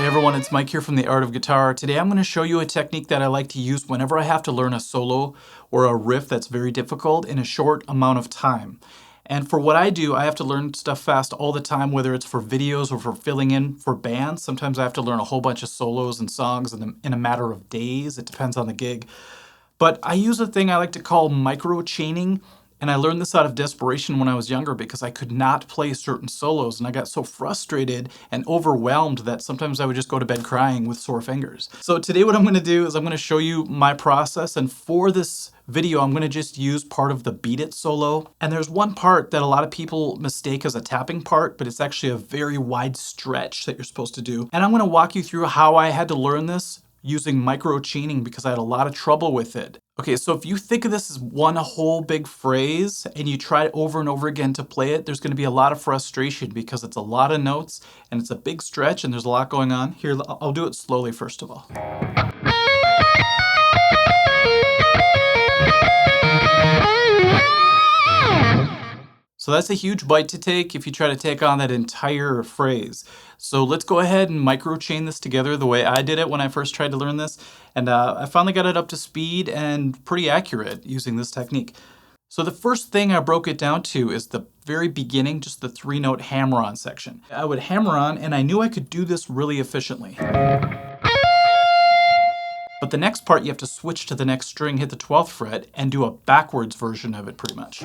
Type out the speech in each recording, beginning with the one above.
Hey everyone, it's Mike here from The Art of Guitar. Today I'm going to show you a technique that I like to use whenever I have to learn a solo or a riff that's very difficult in a short amount of time. And for what I do, I have to learn stuff fast all the time, whether it's for videos or for filling in for bands. Sometimes I have to learn a whole bunch of solos and songs in a matter of days. It depends on the gig. But I use a thing I like to call micro chaining. And I learned this out of desperation when I was younger because I could not play certain solos and I got so frustrated and overwhelmed that sometimes I would just go to bed crying with sore fingers. So today what I'm going to do is I'm going to show you my process, and for this video I'm going to just use part of the Beat It solo. And there's one part that a lot of people mistake as a tapping part, but it's actually a very wide stretch that you're supposed to do. And I'm going to walk you through how I had to learn this using micro chaining because I had a lot of trouble with it. Okay, so if you think of this as one whole big phrase and you try over and over again to play it, there's going to be a lot of frustration because it's a lot of notes and it's a big stretch and there's a lot going on. Here, I'll do it slowly first of all. So that's a huge bite to take if you try to take on that entire phrase. So let's go ahead and micro chain this together the way I did it when I first tried to learn this. And I finally got it up to speed and pretty accurate using this technique. So the first thing I broke it down to is the very beginning, just the 3-note hammer-on section. I would hammer on and I knew I could do this really efficiently. But the next part you have to switch to the next string, hit the 12th fret, and do a backwards version of it pretty much.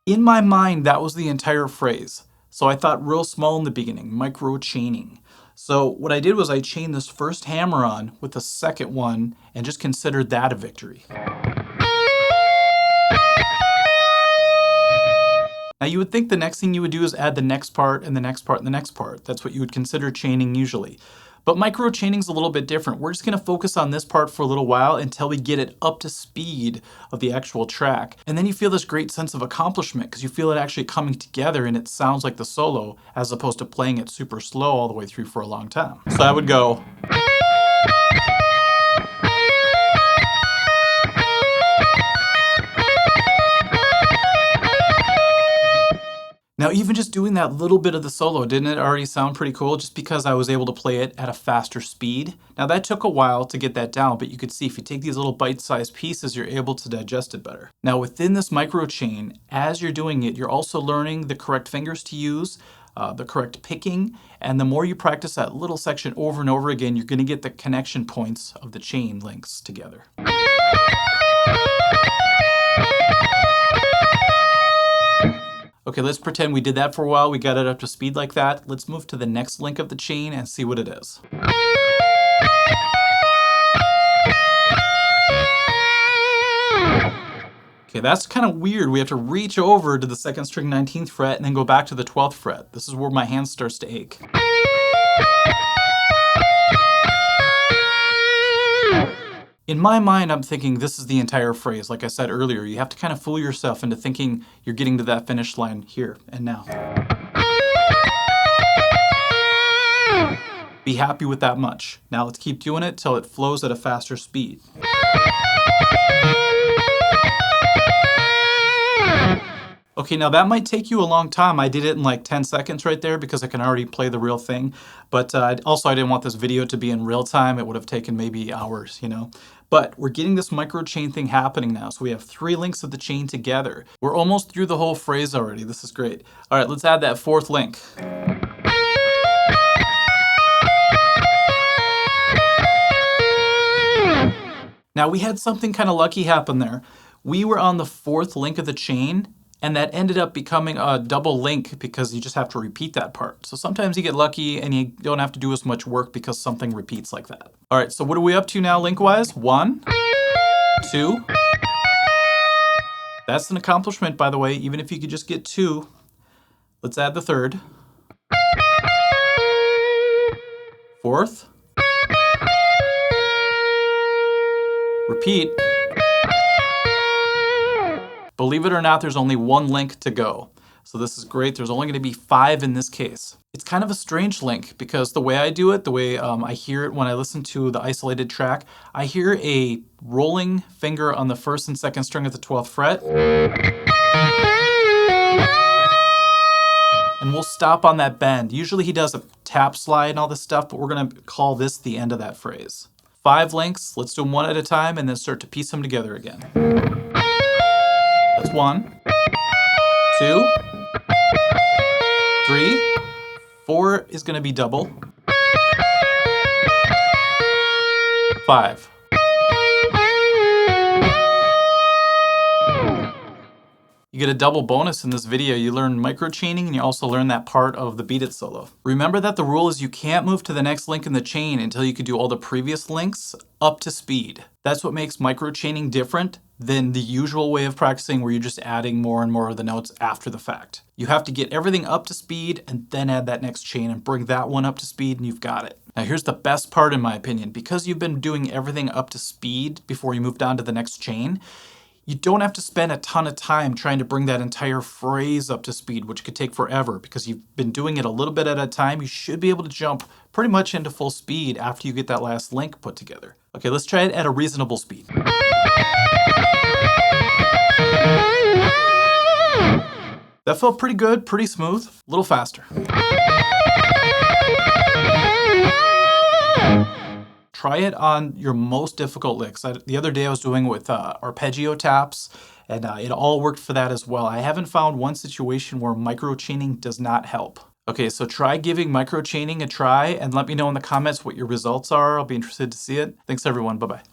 In my mind, that was the entire phrase. So I thought real small in the beginning, micro chaining. So what I did was I chained this first hammer on with the second one and just considered that a victory. Now you would think the next thing you would do is add the next part and the next part and the next part. That's what you would consider chaining usually. But micro chaining is a little bit different. We're just going to focus on this part for a little while until we get it up to speed of the actual track. And then you feel this great sense of accomplishment because you feel it actually coming together and it sounds like the solo as opposed to playing it super slow all the way through for a long time. So I would go. Now even just doing that little bit of the solo, didn't it already sound pretty cool just because I was able to play it at a faster speed? Now that took a while to get that down, but you could see if you take these little bite-sized pieces, you're able to digest it better. Now within this micro chain, as you're doing it, you're also learning the correct fingers to use, the correct picking, and the more you practice that little section over and over again, you're going to get the connection points of the chain links together. Okay, let's pretend we did that for a while. We got it up to speed like that. Let's move to the next link of the chain and see what it is. Okay, that's kind of weird. We have to reach over to the 2nd string 19th fret and then go back to the 12th fret. This is where my hand starts to ache. In my mind, I'm thinking this is the entire phrase. Like I said earlier, you have to kind of fool yourself into thinking you're getting to that finish line here and now. Be happy with that much. Now let's keep doing it till it flows at a faster speed. Okay, now that might take you a long time. I did it in like 10 seconds right there because I can already play the real thing. But also I didn't want this video to be in real time. It would have taken maybe hours, you know. But we're getting this micro chain thing happening now. So we have 3 links of the chain together. We're almost through the whole phrase already. This is great. All right, let's add that 4th link. Now we had something kind of lucky happen there. We were on the 4th link of the chain, and that ended up becoming a double link because you just have to repeat that part. So sometimes you get lucky and you don't have to do as much work because something repeats like that. All right, so what are we up to now link-wise? 1, 2. That's an accomplishment, by the way, even if you could just get 2. Let's add the 3rd. 4th. Repeat. Believe it or not, there's only 1 link to go. So this is great. There's only going to be 5 in this case. It's kind of a strange link because the way I do it, the way I hear it when I listen to the isolated track, I hear a rolling finger on the 1st and 2nd string at the 12th fret. we'll stop on that bend. Usually he does a tap slide and all this stuff, but we're gonna call this the end of that phrase. 5 links, let's do them one at a time and then start to piece them together again. That's 1, 2, 3, 4 is gonna be double, 5. You get a double bonus in this video. You learn microchaining and you also learn that part of the Beat It solo. Remember that the rule is you can't move to the next link in the chain until you can do all the previous links up to speed. That's what makes microchaining different than the usual way of practicing where you're just adding more and more of the notes after the fact. You have to get everything up to speed and then add that next chain and bring that one up to speed and you've got it. Now here's the best part in my opinion. Because you've been doing everything up to speed before you move down to the next chain, you don't have to spend a ton of time trying to bring that entire phrase up to speed, which could take forever because you've been doing it a little bit at a time. You should be able to jump pretty much into full speed after you get that last link put together. Okay, let's try it at a reasonable speed. That felt pretty good, pretty smooth, a little faster. Try it on your most difficult licks. The other day I was doing it with arpeggio taps, and it all worked for that as well. I haven't found one situation where microchaining does not help. Okay, so try giving microchaining a try and let me know in the comments what your results are. I'll be interested to see it. Thanks everyone, bye-bye.